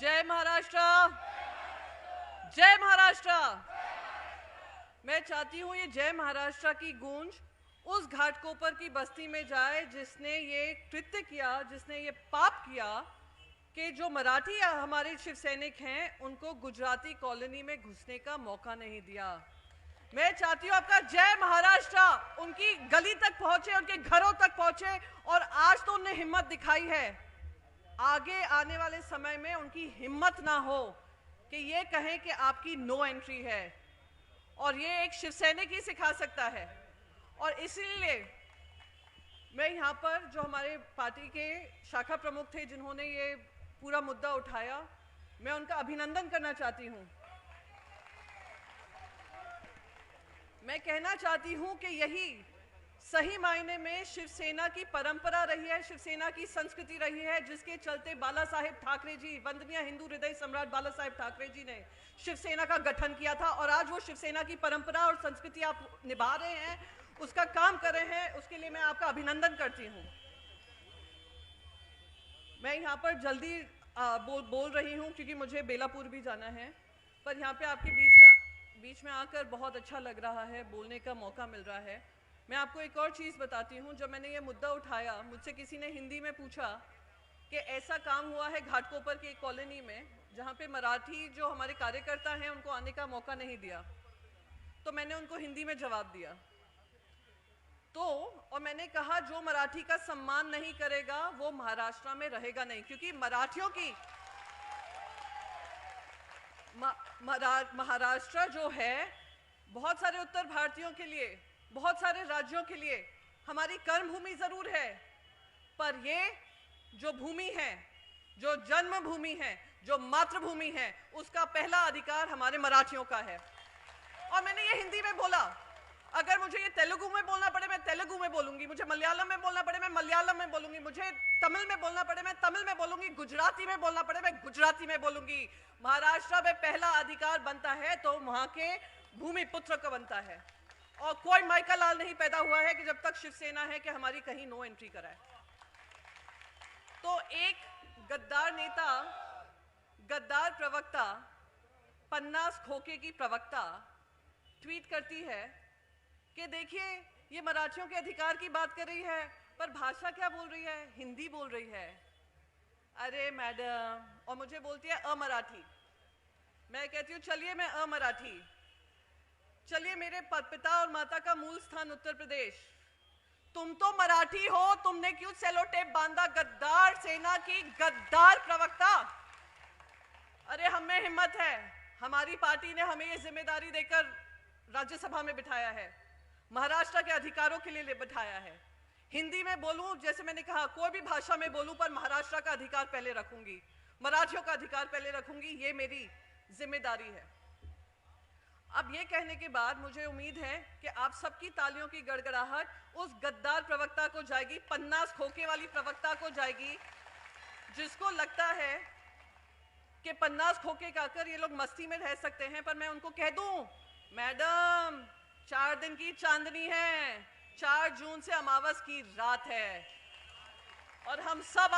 जय महाराष्ट्र, जय महाराष्ट्र। मैं चाहती हूँ ये जय महाराष्ट्र की गूंज उस घाटकोपर की बस्ती में जाए जिसने ये कृत्य किया, जिसने ये पाप किया कि जो मराठी हमारे शिव सैनिक हैं उनको गुजराती कॉलोनी में घुसने का मौका नहीं दिया। मैं चाहती हूँ आपका जय महाराष्ट्र उनकी गली तक पहुंचे, उनके घरों तक पहुंचे, और आज तो उन्हें हिम्मत दिखाई है। आगे आने वाले समय में उनकी हिम्मत ना हो कि ये कहें कि आपकी नो एंट्री है, और ये एक शिव सैनिक ही सिखा सकता है। और इसीलिए मैं यहाँ पर जो हमारे पार्टी के शाखा प्रमुख थे जिन्होंने ये पूरा मुद्दा उठाया, मैं उनका अभिनंदन करना चाहती हूँ। मैं कहना चाहती हूँ कि यही सही मायने में शिवसेना की परंपरा रही है, शिवसेना की संस्कृति रही है, जिसके चलते बाला साहेब ठाकरे जी, वंदनीय हिंदू हृदय सम्राट बाला साहेब ठाकरे जी ने शिवसेना का गठन किया था। और आज वो शिवसेना की परंपरा और संस्कृति आप निभा रहे हैं, उसका काम कर रहे हैं, उसके लिए मैं आपका अभिनंदन करती हूँ। मैं यहाँ पर जल्दी बोल रही हूँ क्योंकि मुझे बेलापुर भी जाना है, पर यहाँ पे आपके बीच में आकर बहुत अच्छा लग रहा है, बोलने का मौका मिल रहा है। मैं आपको एक और चीज़ बताती हूँ। जब मैंने ये मुद्दा उठाया, मुझसे किसी ने हिंदी में पूछा कि ऐसा काम हुआ है घाटकोपर की एक कॉलोनी में जहाँ पे मराठी जो हमारे कार्यकर्ता हैं उनको आने का मौका नहीं दिया, तो मैंने उनको हिंदी में जवाब दिया और मैंने कहा जो मराठी का सम्मान नहीं करेगा वो महाराष्ट्र में रहेगा नहीं, क्योंकि मराठियों की महाराष्ट्र जो है बहुत सारे उत्तर भारतीयों के लिए, बहुत सारे राज्यों के लिए हमारी कर्म भूमि जरूर है, पर ये जो भूमि है, जो जन्म भूमि है, जो मातृभूमि है, उसका पहला अधिकार हमारे मराठियों का है। और मैंने ये हिंदी में बोला। अगर मुझे ये तेलुगु में बोलना पड़े मैं तेलुगु में बोलूंगी, मुझे मलयालम में बोलना पड़े मैं मलयालम में बोलूंगी, मुझे तमिल में बोलना पड़े मैं तमिल में बोलूंगी, गुजराती में बोलना पड़े मैं गुजराती में बोलूंगी। महाराष्ट्र में पहला अधिकार बनता है तो वहां के भूमि पुत्र का बनता है, और कोई माइका लाल नहीं पैदा हुआ है कि जब तक शिवसेना है कि हमारी कहीं नो एंट्री कराए। तो एक गद्दार नेता, गद्दार प्रवक्ता, पन्नास खोखे की प्रवक्ता ट्वीट करती है कि देखिए ये मराठियों के अधिकार की बात कर रही है, पर भाषा क्या बोल रही है, हिंदी बोल रही है। अरे मैडम, और मुझे बोलती है अमराठी। मैं कहती हूँ चलिए मैं अमराठी, चलिए मेरे पिता और माता का मूल स्थान उत्तर प्रदेश, तुम तो मराठी हो, तुमने क्यों सेलो टेप बांधा गद्दार सेना की गद्दार प्रवक्ता। अरे हमें हिम्मत है, हमारी पार्टी ने हमें ये जिम्मेदारी देकर राज्यसभा में बिठाया है, महाराष्ट्र के अधिकारों के लिए बिठाया है। हिंदी में बोलूं, जैसे मैंने कहा, कोई भी भाषा में बोलूं, पर महाराष्ट्र का अधिकार पहले रखूंगी, मराठियों का अधिकार पहले रखूंगी, ये मेरी जिम्मेदारी है। अब ये कहने के बाद मुझे उम्मीद है कि आप सबकी तालियों की गड़गड़ाहट उस गद्दार प्रवक्ता को जाएगी, पन्नास खोखे वाली प्रवक्ता को जाएगी, जिसको लगता है कि पन्नास खोखे खाकर ये लोग मस्ती में रह सकते हैं। पर मैं उनको कह दूं, मैडम 4 दिन की चांदनी है, 4 जून से अमावस की रात है, और हम सब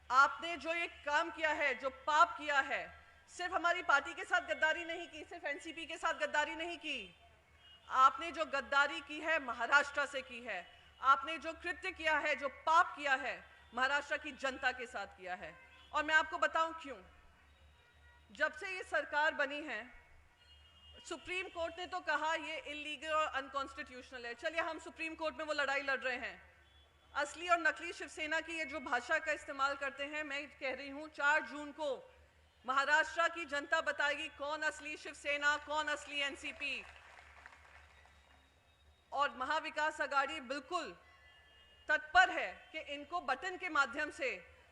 आपने जो ये काम किया है, जो पाप किया है, सिर्फ हमारी पार्टी के साथ गद्दारी नहीं की, सिर्फ एनसीपी के साथ गद्दारी नहीं की, आपने जो गद्दारी की है महाराष्ट्र से की है। आपने जो कृत्य किया है, जो पाप किया है, महाराष्ट्र की जनता के साथ किया है। और मैं आपको बताऊं क्यों। जब से ये सरकार बनी है, सुप्रीम कोर्ट ने तो कहा ये इलीगल और अनकॉन्स्टिट्यूशनल है। चलिए हम सुप्रीम कोर्ट में वो लड़ाई लड़ रहे हैं। असली और नकली शिवसेना की ये जो भाषा का इस्तेमाल करते हैं, मैं कह रही हूं 4 जून को महाराष्ट्र की जनता बताएगी कौन असली शिवसेना, कौन असली एनसीपी। और महाविकास आघाड़ी बिल्कुल तत्पर है कि इनको बटन के माध्यम से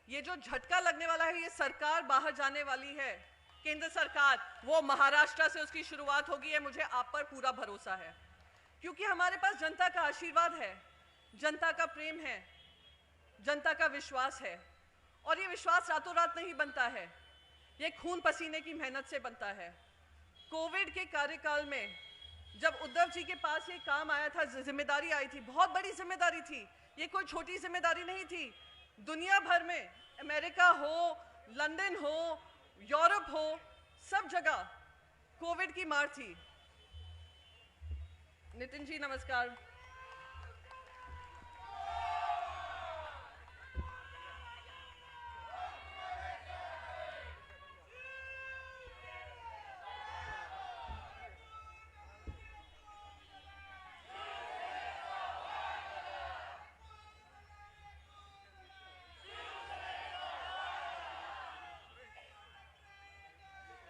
ये जो झटका लगने वाला है, ये सरकार बाहर जाने वाली है, केंद्र सरकार, वो महाराष्ट्र से उसकी शुरुआत होगी। है मुझे आप पर पूरा भरोसा है, क्योंकि हमारे पास जनता का आशीर्वाद है, जनता का प्रेम है, जनता का विश्वास है। और ये विश्वास रातों रात नहीं बनता है, ये खून पसीने की मेहनत से बनता है। कोविड के कार्यकाल में जब उद्धव जी के पास ये काम आया था, जिम्मेदारी आई थी, बहुत बड़ी जिम्मेदारी थी, ये कोई छोटी जिम्मेदारी नहीं थी। दुनिया भर में, अमेरिका हो, लंदन हो, यूरोप हो, सब जगह कोविड की मार थी। नितिन जी नमस्कार।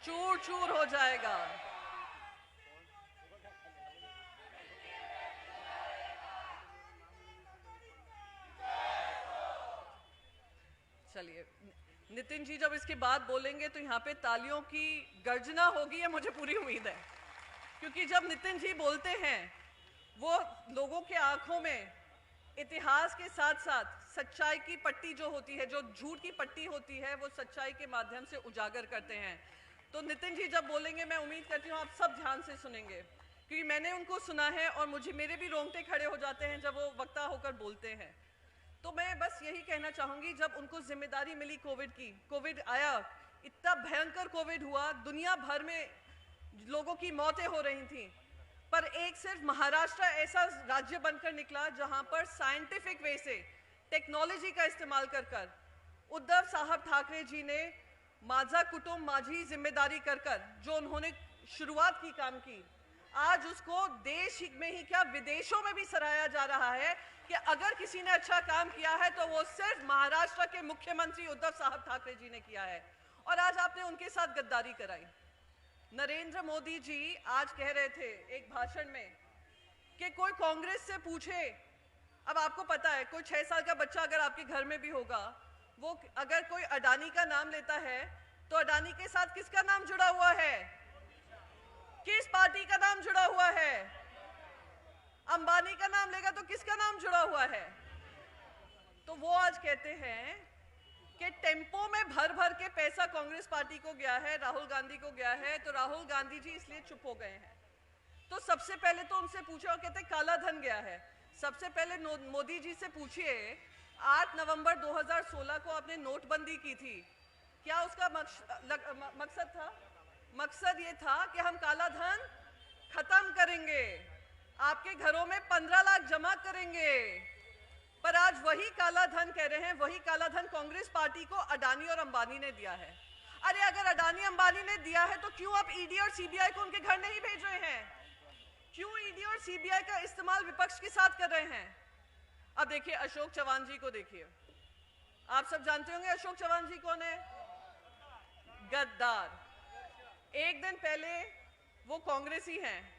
चूर चूर हो जाएगा। चलिए, नितिन जी जब इसके बाद बोलेंगे तो यहाँ पे तालियों की गर्जना होगी, ये मुझे पूरी उम्मीद है। क्योंकि जब नितिन जी बोलते हैं वो लोगों के आंखों में इतिहास के साथ साथ सच्चाई की पट्टी जो होती है, जो झूठ की पट्टी होती है, वो सच्चाई के माध्यम से उजागर करते हैं। तो नितिन जी जब बोलेंगे मैं उम्मीद करती हूँ आप सब ध्यान से सुनेंगे, क्योंकि मैंने उनको सुना है और मेरे भी रोंगटे खड़े हो जाते हैं जब वो वक्ता होकर बोलते हैं। तो मैं बस यही कहना चाहूंगी, जब उनको जिम्मेदारी मिली कोविड की, कोविड आया, इतना भयंकर कोविड हुआ, दुनिया भर में लोगों की मौतें हो रही थी, पर एक सिर्फ महाराष्ट्र ऐसा राज्य बनकर निकला जहां पर साइंटिफिक वे से टेक्नोलॉजी का इस्तेमाल कर उद्धव साहब ठाकरे जी ने माझा कुटुंब माझी जिम्मेदारी कर जो उन्होंने शुरुआत की काम की, आज उसको देश में ही क्या विदेशों में भी सराहा जा रहा है कि अगर किसी ने अच्छा काम किया है तो वो सिर्फ महाराष्ट्र के मुख्यमंत्री उद्धव साहब ठाकरे जी ने किया है। और आज आपने उनके साथ गद्दारी कराई। नरेंद्र मोदी जी आज कह रहे थे एक भाषण में कि कोई कांग्रेस से पूछे, अब आपको पता है कोई 6 साल का बच्चा अगर आपके घर में भी होगा, वो अगर कोई अडानी का नाम लेता है तो अडानी के साथ किसका नाम जुड़ा हुआ है, किस पार्टी का नाम जुड़ा हुआ है? अंबानी का नाम लेगा तो किसका नाम जुड़ा हुआ है? तो वो आज कहते हैं कि टेम्पो में भर भर के पैसा कांग्रेस पार्टी को गया है, राहुल गांधी को गया है, तो राहुल गांधी जी इसलिए चुप हो गए हैं। तो सबसे पहले तो उनसे पूछे, और कहते काला धन गया है। सबसे पहले मोदी जी से पूछिए, 8 नवंबर 2016 को आपने नोटबंदी की थी, क्या उसका मकसद था? मकसद ये था कि हम काला धन खत्म करेंगे, आपके घरों में 15 लाख जमा करेंगे। पर आज वही काला धन कह रहे हैं, वही काला धन कांग्रेस पार्टी को अडानी और अंबानी ने दिया है। अरे अगर अडानी अंबानी ने दिया है तो क्यों आप ईडी और सीबीआई को उनके घर नहीं भेज रहे हैं? क्यों ईडी और सीबीआई का इस्तेमाल विपक्ष के साथ कर रहे हैं? अब देखिए अशोक चव्हाण जी को देखिए, आप सब जानते होंगे अशोक चव्हाण जी कौन है? गद्दार। एक दिन पहले वो कांग्रेसी हैं,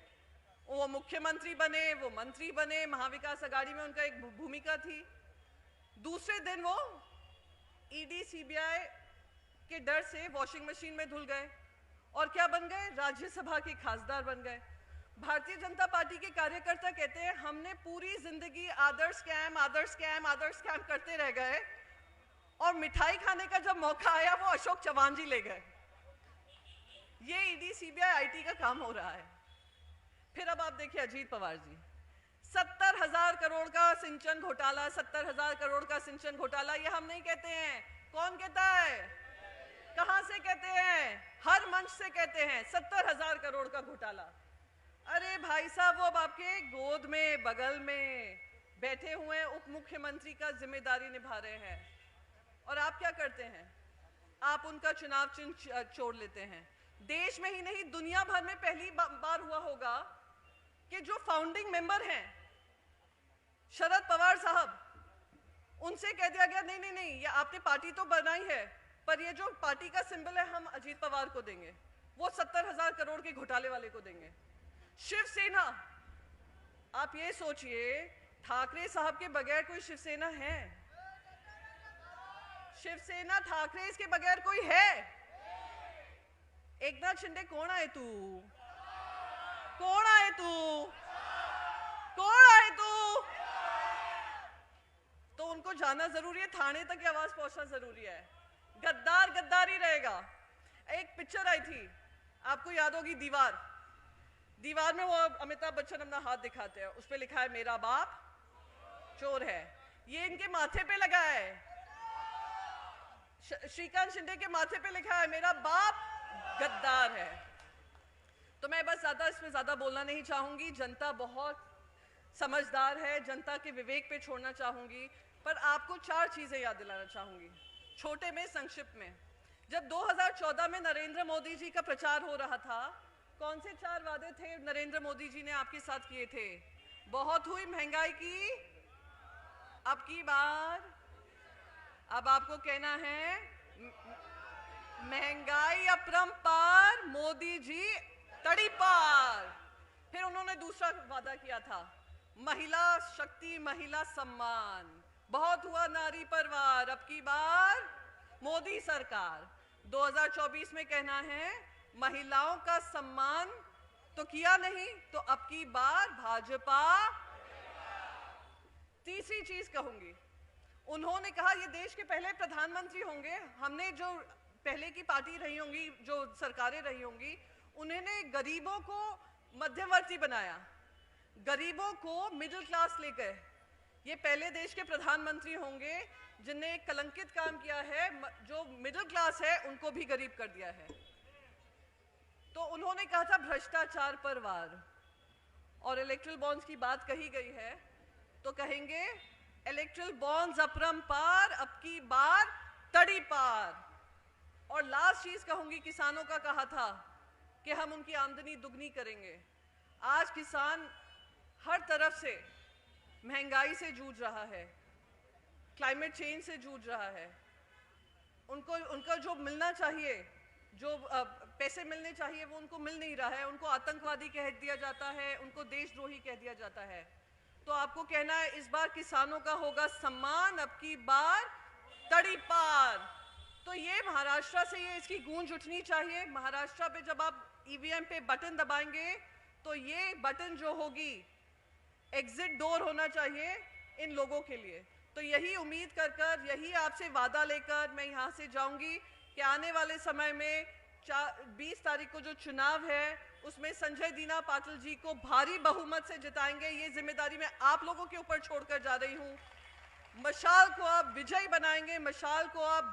वो मुख्यमंत्री बने, वो मंत्री बने, महाविकास अघाड़ी में उनका एक भूमिका थी। दूसरे दिन वो ईडी सीबीआई के डर से वॉशिंग मशीन में धुल गए और क्या बन गए? राज्यसभा के खासदार बन गए। भारतीय जनता पार्टी के कार्यकर्ता कहते हैं हमने पूरी जिंदगी आदर्श स्कैम आदर्श स्कैम आदर्श स्कैम करते रह गए और मिठाई खाने का जब मौका आया वो अशोक चव्हाण जी ले गए। ये ईडी सीबीआई आईटी का काम हो रहा है। फिर अब आप देखिए अजीत पवार जी, 70,000 करोड़ का सिंचन घोटाला, 70,000 करोड़ का सिंचन घोटाला, ये हम नहीं कहते हैं। कौन कहता है? कहां से कहते हैं? हर मंच से कहते हैं 70,000 करोड़ का घोटाला। अरे भाई साहब, वो अब आपके गोद में बगल में बैठे हुए उप मुख्यमंत्री का जिम्मेदारी निभा रहे हैं और आप क्या करते हैं? आप उनका चुनाव चिन्ह छोड़ लेते हैं। देश में ही नहीं दुनिया भर में पहली बार हुआ होगा कि जो फाउंडिंग मेंबर हैं शरद पवार साहब, उनसे कह दिया गया नहीं नहीं नहीं, ये आपने पार्टी तो बनाई है पर ये जो पार्टी का सिंबल है हम अजीत पवार को देंगे, वो 70,000 करोड़ के घोटाले वाले को देंगे। शिवसेना, आप ये सोचिए ठाकरे साहब के बगैर कोई शिवसेना है? शिवसेना ठाकरे के बगैर कोई है? एकनाथ शिंदे कौन आए तू? कौन आए तू? कौन आए तू? तो उनको जाना जरूरी है, थाने तक की आवाज पहुंचना जरूरी है। गद्दार गद्दार ही रहेगा। एक पिक्चर आई थी, आपको याद होगी, दीवार। दीवार में वो अमिताभ बच्चन अपना हाथ दिखाते हैं, उस पे लिखा है मेरा बाप चोर है। ये इनके माथे पे लगा है। श्रीकांत शिंदे के माथे पे लिखा है मेरा बाप गद्दार है। तो मैं बस इसमें ज़्यादा बोलना नहीं चाहूँगी। जनता बहुत समझदार है, जनता के विवेक पे छोड़ना चाहूँगी। पर आपको 4 चीज़ें याद दिलाना चाहूँगी, छोटे में, संक्षिप्त में। जब 2014 में नरेंद्र मोदी जी का प्रचार हो रहा था, कौन से 4 वादे थे नरेंद्र मोदी जी ने आपके साथ किए थे? बहुत हुई महंगाई की अब की बार। अब आपको कहना है महंगाई अपरंपार, मोदी जी तड़ी पार। फिर उन्होंने दूसरा वादा किया था महिला शक्ति, महिला सम्मान। बहुत हुआ नारी परवार, अब की बार मोदी सरकार। 2024 में कहना है महिलाओं का सम्मान तो किया नहीं, तो अब की बार भाजपा। तीसरी चीज कहूंगी, उन्होंने कहा ये देश के पहले प्रधानमंत्री होंगे। हमने जो पहले की पार्टी रही होंगी, जो सरकारें रही होंगी, उन्होंने गरीबों को मध्यवर्ती बनाया, गरीबों को मिडिल क्लास लेकर। ये पहले देश के प्रधानमंत्री होंगे जिनने एक कलंकित काम किया है, जो मिडिल क्लास है उनको भी गरीब कर दिया है। तो उन्होंने कहा था भ्रष्टाचार पर वार। और इलेक्ट्रल बॉन्ड्स की बात कही गई है तो कहेंगे इलेक्ट्रल बॉन्ड्स अपरंपार, अब की बार तड़ी पार। और लास्ट चीज कहूंगी, किसानों का कहा था कि हम उनकी आमदनी दुगनी करेंगे। आज किसान हर तरफ से महंगाई से जूझ रहा है, क्लाइमेट चेंज से जूझ रहा है। उनका जो मिलना चाहिए, जो पैसे मिलने चाहिए, वो उनको मिल नहीं रहा है। उनको आतंकवादी कह दिया जाता है, उनको देशद्रोही कह दिया जाता है। तो आपको कहना है इस बार किसानों का होगा सम्मान, अब की बार तड़ी पार। तो ये महाराष्ट्र से ये इसकी गूंज उठनी चाहिए। महाराष्ट्र पे जब आप ईवीएम पे बटन दबाएंगे तो ये बटन जो होगी एग्जिट डोर होना चाहिए इन लोगों के लिए। तो यही उम्मीद कर यही आपसे वादा लेकर मैं यहाँ से जाऊंगी कि आने वाले समय में 20 तारीख को जो चुनाव है उसमें संजय दीना पाटिल जी को भारी बहुमत से जिताएंगे। ये जिम्मेदारी मैं आप लोगों के ऊपर छोड़कर जा रही हूँ। मशाल को आप विजयी बनाएंगे, मशाल को आप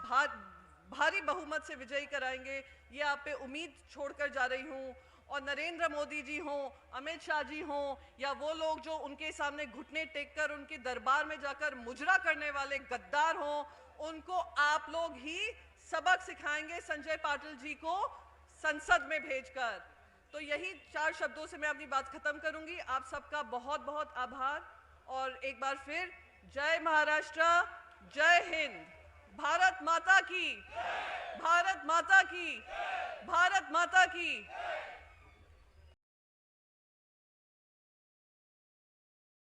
भारी बहुमत से विजयी कराएंगे, ये आप पे उम्मीद छोड़कर जा रही हूँ। और नरेंद्र मोदी जी हों, अमित शाह जी हों, या वो लोग जो उनके सामने घुटने टेककर उनके दरबार में जाकर मुजरा करने वाले गद्दार हों, उनको आप लोग ही सबक सिखाएंगे संजय पाटिल जी को संसद में भेजकर। तो यही 4 शब्दों से मैं अपनी बात खत्म करूंगी। आप सबका बहुत बहुत आभार और एक बार फिर जय महाराष्ट्र, जय हिंद, भारत माता की, भारत माता की, भारत माता की।